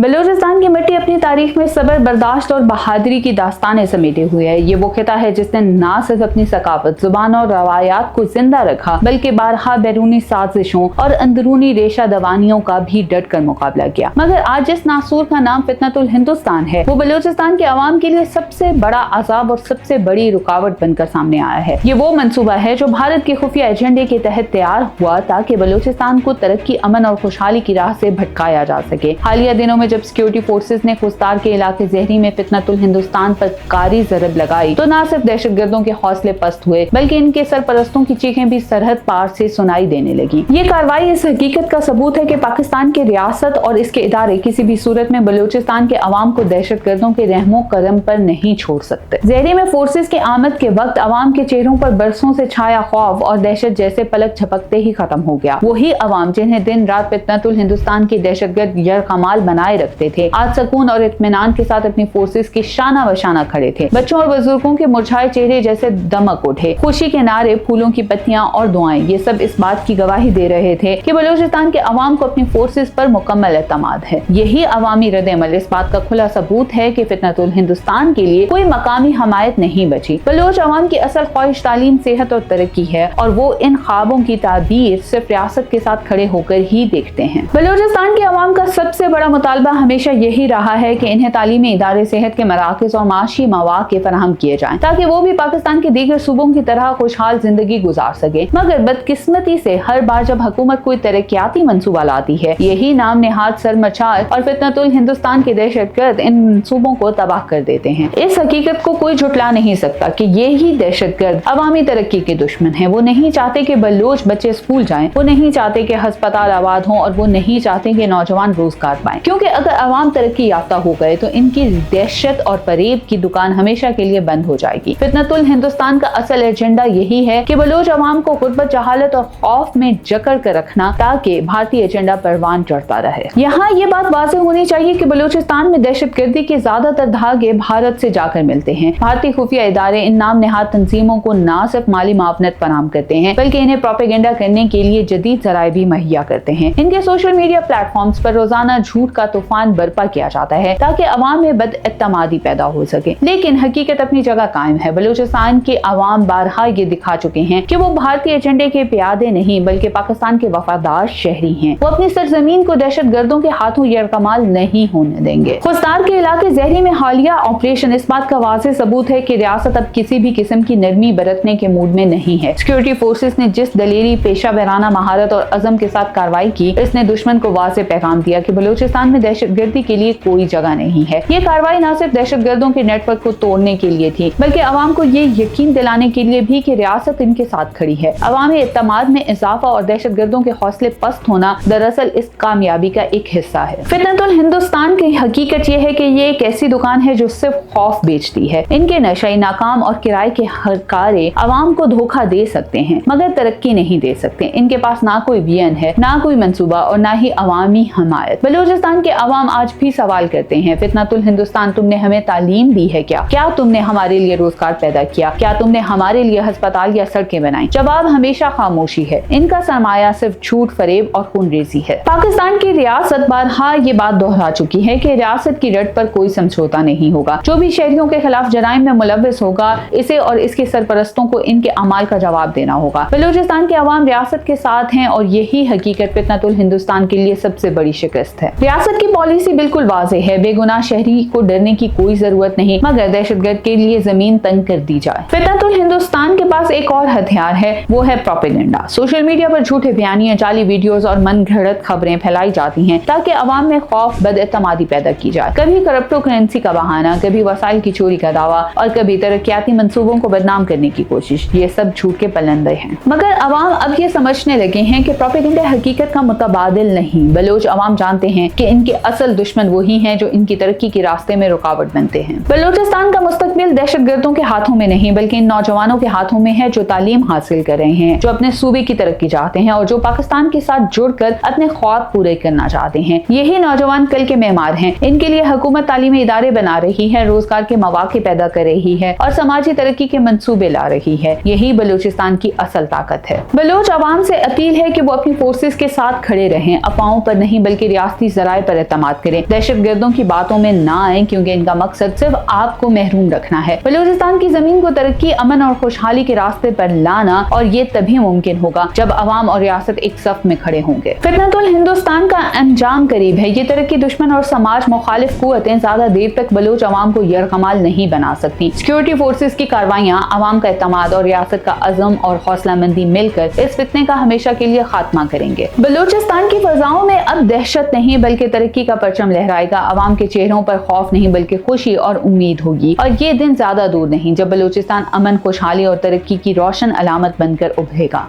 बलूचिस्तान की मिट्टी अपनी तारीख में सब्र, बर्दाश्त और बहादुरी की दास्तानें समेटे हुए है। ये वो खिता है जिसने न सिर्फ अपनी सकाफत, जुबान और रवायात को जिंदा रखा, बल्कि बारहा बैरूनी साजिशों और अंदरूनी रेशा दवानियों का भी डट कर मुकाबला किया। मगर आज जिस नासूर का नाम फितनतुल हिंदुस्तान है, वो बलूचिस्तान के अवाम के लिए सबसे बड़ा अजाब और सबसे बड़ी रुकावट बनकर सामने आया है। ये वो मंसूबा है जो भारत के खुफिया एजेंडे के तहत तैयार हुआ ताकि बलूचिस्तान को तरक्की, अमन और खुशहाली की राह से भटकाया जा सके। हालिया दिनों में जब सिक्योरिटी फोर्सेस ने खुस्तार के इलाके ज़हरी में फितनतुल हिंदुस्तान पर कारी ज़रब लगाई, तो न सिर्फ दहशतगर्दों के हौसले पस्त हुए, बल्कि इनके सरपरस्तों की चीखें भी सरहद पार से सुनाई देने लगी। ये कार्रवाई इस हकीकत का सबूत है कि पाकिस्तान की रियासत और इसके इदारे किसी भी सूरत में बलूचिस्तान के अवाम को दहशतगर्दों के रहमो करम पर नहीं छोड़ सकते। ज़हरी में फोर्सेस के आमद के वक्त अवाम के चेहरों पर बरसों से छाया खौफ और दहशत जैसे पलक झपकते ही खत्म हो गया। वही अवाम जिन्हें दिन रात फितनतुल हिंदुस्तान की दहशतगर्द यरकमाल बनाए रखते थे, आज सुकून और इत्मीनान के साथ अपनी फोर्सेस के शाना बशाना खड़े थे। बच्चों और बुजुर्गों के मुरझाए चेहरे जैसे दमक उठे। खुशी के नारे, फूलों की पत्तियां और दुआएं, ये सब इस बात की गवाही दे रहे थे कि बलूचिस्तान के अवाम को अपनी फोर्सेस पर मुकम्मल एतमाद है। यही अवामी रद्द-ए-अमल इस बात का खुला सबूत है कि फितनतुल हिंदुस्तान के लिए कोई मकामी हमायत नहीं बची। बलूच अवाम की असल ख्वाहिश तालीम, सेहत और तरक्की है, और वो इन ख्वाबों की ताबीर सिर्फ रियासत के साथ खड़े होकर ही देखते हैं। बलूचिस्तान के अवाम का सबसे बड़ा मुतालबा हमेशा यही रहा है कि इन्हें तालीमी इदारे, सेहत के मराकज़ और माशी मौक़े फराहम किए जाएं, ताकि वो भी पाकिस्तान के दीगर सूबों की तरह खुशहाल जिंदगी गुजार सके। मगर बदकिस्मती से हर बार जब हुकूमत कोई तरक्याती मंसूबा लाती है, यही नाम नेहाद सरमचार और फितनतुल हिंदुस्तान के दहशतगर्द इन मंसूबों को तबाह कर देते हैं। इस हकीकत को कोई झुटला नहीं सकता कि ये ही दहशतगर्द अवामी तरक्की के दुश्मन है। वो नहीं चाहते कि बलूच बच्चे स्कूल जाएं, वो नहीं चाहते कि अस्पताल आबाद हों, और वो नहीं चाहते कि नौजवान रोजगार पाएं, क्योंकि अगर अवाम तरक्की याफ्ता हो गए तो इनकी दहशत और फरेब की दुकान हमेशा के लिए बंद हो जाएगी। फितनतुल हिंदुस्तान का असल एजेंडा यही है कि बलूच अवाम को गुर्बत, जहालत और खौफ में जकड़ कर रखना, ताकि भारतीय एजेंडा परवान चढ़ता रहे। यहाँ ये बात वाज़ेह होनी चाहिए कि बलूचिस्तान में दहशतगर्दी के ज्यादातर धागे भारत से जाकर मिलते हैं। भारतीय खुफिया इदारे इन नाम नेहाद तंजीमों को न सिर्फ माली मावनत फराहम करते हैं, बल्कि इन्हें प्रोपेगेंडा करने के लिए जदीद ज़राए भी मुहैया करते हैं। इनके सोशल मीडिया प्लेटफॉर्म्स पर रोजाना झूठ का तूफान बर्पा किया जाता है ताकि अवाम में बदएतमादी पैदा हो सके। लेकिन हकीकत अपनी जगह कायम है। बलूचिस्तान के अवाम बारहा ये दिखा चुके हैं कि वो भारतीय एजेंडे के प्यादे नहीं, बल्कि पाकिस्तान के वफादार शहरी हैं। वो अपनी सरजमीन को दहशतगर्दों के हाथों यरकमाल नहीं होने देंगे। खुस्तार के इलाके ज़हरी में हालिया ऑपरेशन इस बात का वाज़ेह सबूत है कि रियासत अब किसी भी किस्म की नरमी बरतने के मूड में नहीं है। सिक्योरिटी फोर्सेस ने जिस दलेरी, पेशा वराना महारत और अज़म के साथ कार्रवाई की, इसने दुश्मन को वाज़ेह पैगाम दिया कि बलूचिस्तान में दहशतगर्दी के लिए कोई जगह नहीं है। ये कार्रवाई न सिर्फ दहशतगर्दों के नेटवर्क को तोड़ने के लिए थी, बल्कि अवाम को ये यकीन दिलाने के लिए भी कि रियासत इनके साथ खड़ी है। अवामी एतमाद में इजाफा और दहशतगर्दों के हौसले पस्त होना दरअसल इस कामयाबी का एक हिस्सा है। फितनतुल हिंदुस्तान की हकीकत यह है कि ये एक ऐसी दुकान है जो सिर्फ खौफ बेचती है। इनके नशे, नाकाम और किराए के हरकारे अवाम को धोखा दे सकते हैं, मगर तरक्की नहीं दे सकते। इनके पास ना कोई विजन है, ना कोई मंसूबा और ना ही अवामी हमायत। बलूचिस्तान के अवाम आज भी सवाल करते हैं, फितनतुल हिंदुस्तान, तुमने हमें तालीम दी है क्या? क्या तुमने हमारे लिए रोजगार पैदा किया? क्या तुमने हमारे लिए अस्पताल या सड़कें बनाई? जवाब हमेशा खामोशी है। इनका सरमाया सिर्फ झूठ, फरेब और खूनरेजी है। पाकिस्तान की रियासत बारहा ये बात दोहरा चुकी है कि रियासत की रट पर कोई समझौता नहीं होगा। जो भी शहरियों के खिलाफ जराइम में मुलव्वस होगा, इसे और इसके सरपरस्तों को इनके अमाल का जवाब देना होगा। बलूचिस्तान के अवाम रियासत के साथ हैं और यही हकीकत फितनतुल हिंदुस्तान के लिए सबसे बड़ी शिकस्त है। रियासत की पॉलिसी बिल्कुल वाज़ेह है, बेगुनाह शहरी को डरने की कोई जरूरत नहीं, मगर दहशतगर्द के लिए जमीन तंग कर दी जाए। फितनतुल हिंदुस्तान के पास एक और हथियार है, वो है प्रोपेगेंडा। सोशल मीडिया पर झूठे बयानियां, जाली वीडियोस और मनगढ़ंत खबरें फैलाई जाती हैं ताकि अवाम में खौफ, बदएतमादी पैदा की जाए। कभी क्रिप्टो करेंसी का बहाना, कभी वसाइल की चोरी का दावा और कभी तरक्याती मंसूबों को बदनाम करने की कोशिश। ये सब झूठ के पलंदे हैं। मगर अवाम अब ये समझने लगे हैं कि प्रोपेगेंडा हकीकत का मुतबादिल नहीं। बलूच अवाम जानते हैं कि इनके असल दुश्मन वही हैं जो इनकी तरक्की के रास्ते में रुकावट बनते हैं। बलूचिस्तान का मुस्तकबिल दहशतगर्दों के हाथों में नहीं, बल्कि इन नौजवानों के हाथों में है जो तालीम हासिल कर रहे हैं, जो अपने सूबे की तरक्की चाहते हैं और जो पाकिस्तान के साथ जुड़कर अपने ख्वाब पूरे करना चाहते हैं। यही नौजवान कल के मेहमान हैं। इनके लिए हुकूमत तालीमी इदारे बना रही है, रोजगार के मौके पैदा कर रही है और समाजी तरक्की के मंसूबे ला रही है। यही बलूचिस्तान की असल ताकत है। बलूच अवाम से अपील है कि वो अपनी फोर्सेस के साथ खड़े रहें, अफवाहों पर नहीं बल्कि रियासती जराए पर एतमाद करें, दहशत गर्दों की बातों में ना आए क्योंकि इनका मकसद सिर्फ आपको महरूम रखना है। बलूचिस्तान की जमीन को तरक्की, अमन और खुशहाली के रास्ते पर लाना, और ये तभी मुमकिन होगा जब अवाम और रियासत एक सफ में खड़े होंगे। फितनतुल हिंदुस्तान का अंजाम करीब है। ये तरक्की दुश्मन और समाज मुखालिफ कुव्वतें ज्यादा देर तक बलूच अवाम को यरगमाल नहीं बना सकती। सिक्योरिटी फोर्सेस की कार्रवाइयां, अवाम का एतमाद और रियासत का अज़म और हौसलामंदी मिलकर इस फितने का हमेशा के लिए खात्मा करेंगे। बलूचिस्तान की फजाओं में अब दहशत नहीं बल्कि तरक्की का परचम लहराएगा। अवाम के चेहरों पर खौफ नहीं बल्कि खुशी और उम्मीद होगी, और ये दिन ज्यादा दूर नहीं जब बलूचिस्तान अमन, खुशहाली और तरक्की की रोशन अलामत बनकर उभरेगा।